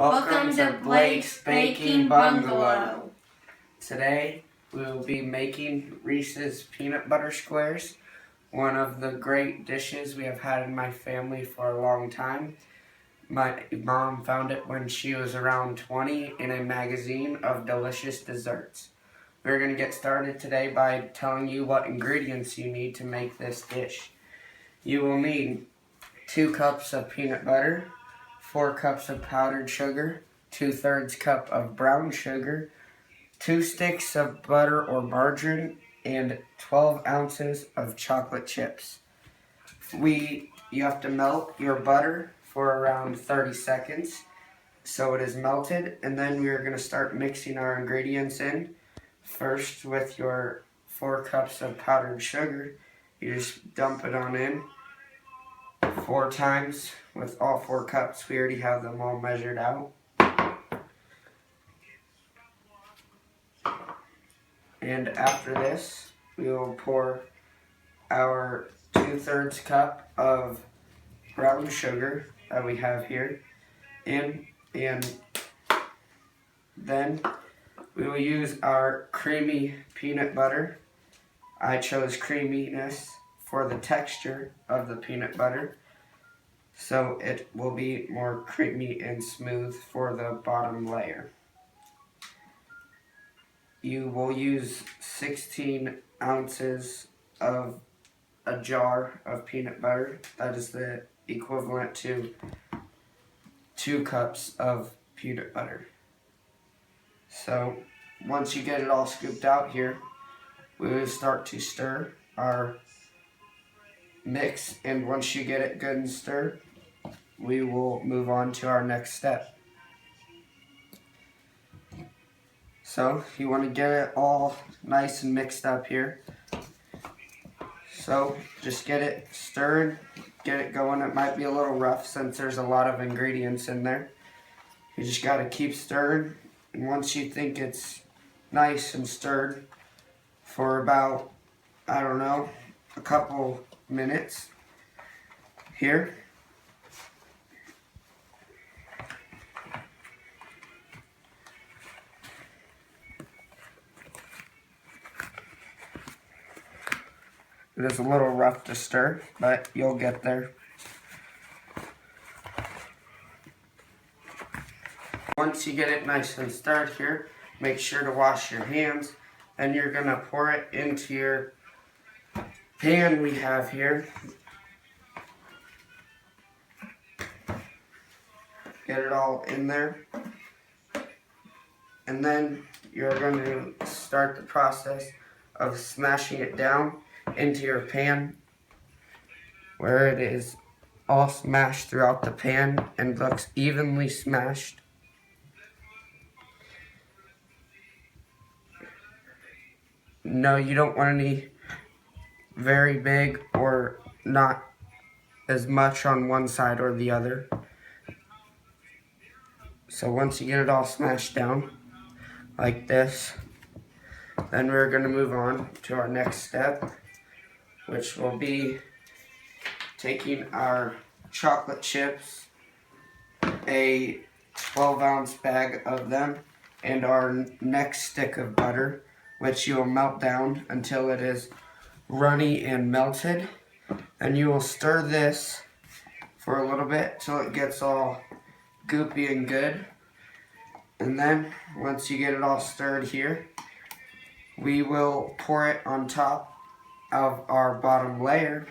Welcome to Blake's Baking Bungalow. Today we will be making Reese's peanut butter squares, one of the great dishes we have had in my family for a long time. My mom found it when she was around 20 in a magazine of delicious desserts. We're going to get started today by telling you what ingredients you need to make this dish. You will need 2 cups of peanut butter, 4 cups of powdered sugar, 2/3 cup of brown sugar, 2 sticks of butter or margarine, and 12 ounces of chocolate chips. You have to melt your butter for around 30 seconds so it is melted, and then we are going to start mixing our ingredients in. First, with your 4 cups of powdered sugar, you just dump it on in 4 times with all 4 cups. We already have them all measured out. And after this, we will pour our 2/3 cup of brown sugar that we have here in, and then we will use our creamy peanut butter. I chose creaminess for the texture of the peanut butter, so it will be more creamy and smooth for the bottom layer. You will use 16 ounces of a jar of peanut butter. That is the equivalent to 2 cups of peanut butter. So once you get it all scooped out here, we will start to stir our mix, and once you get it good and stirred, we will move on to our next step. So you want to get it all nice and mixed up here. So just get it stirred, get it going. It might be a little rough since there's a lot of ingredients in there. You just got to keep stirring, and once you think it's nice and stirred for about, I don't know, a couple minutes here, it is a little rough to stir, but you'll get there. Once you get it nice and stirred here, make sure to wash your hands. Then you're going to pour it into your pan we have here. Get it all in there. And then you're going to start the process of smashing it down into your pan, where it is all smashed throughout the pan and looks evenly smashed. No, you don't want any very big or not as much on one side or the other. So once you get it all smashed down like this, then we're going to move on to our next step, which will be taking our chocolate chips, a 12-ounce bag of them, and our next stick of butter, which you will melt down until it is runny and melted. And you will stir this for a little bit till it gets all goopy and good. And then once you get it all stirred here, we will pour it on top of our bottom layer,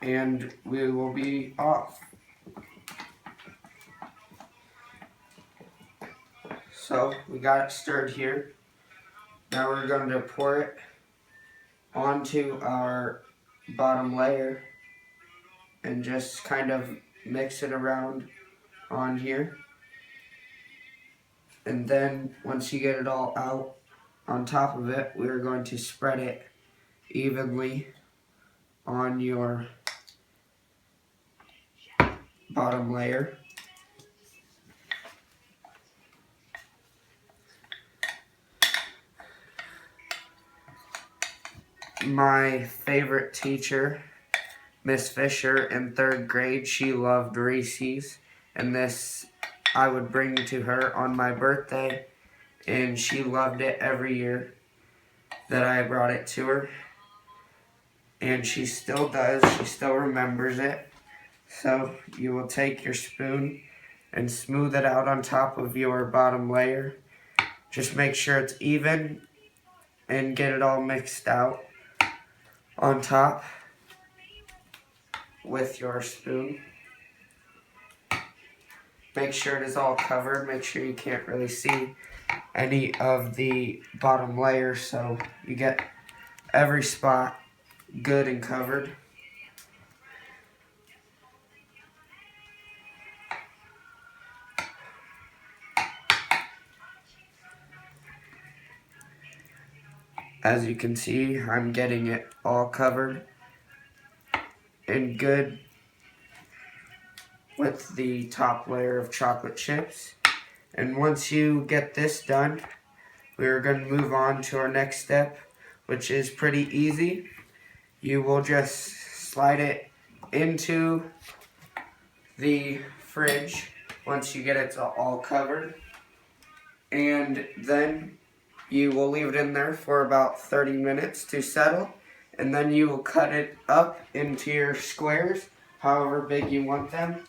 and we will be off. So we got it stirred here. Now we're going to pour it onto our bottom layer and just kind of mix it around on here. And then once you get it all out on top of it, we're going to spread it evenly on your bottom layer. My favorite teacher, Miss Fisher, in 3rd grade, she loved Reese's, and this I would bring to her on my birthday, and she loved it every year that I brought it to her. And she still does. She still remembers it. So you will take your spoon and smooth it out on top of your bottom layer. Just make sure it's even and get it all mixed out on top with your spoon. Make sure it is all covered. Make sure you can't really see any of the bottom layer, so you get every spot good and covered. As you can see, I'm getting it all covered and good with the top layer of chocolate chips. And once you get this done, we're going to move on to our next step, which is pretty easy. You will just slide it into the fridge once you get it all covered, and then you will leave it in there for about 30 minutes to settle, and then you will cut it up into your squares, however big you want them,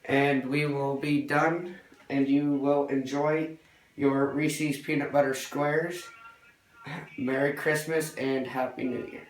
and we will be done, and you will enjoy your Reese's Peanut Butter Squares. Merry Christmas and Happy New Year.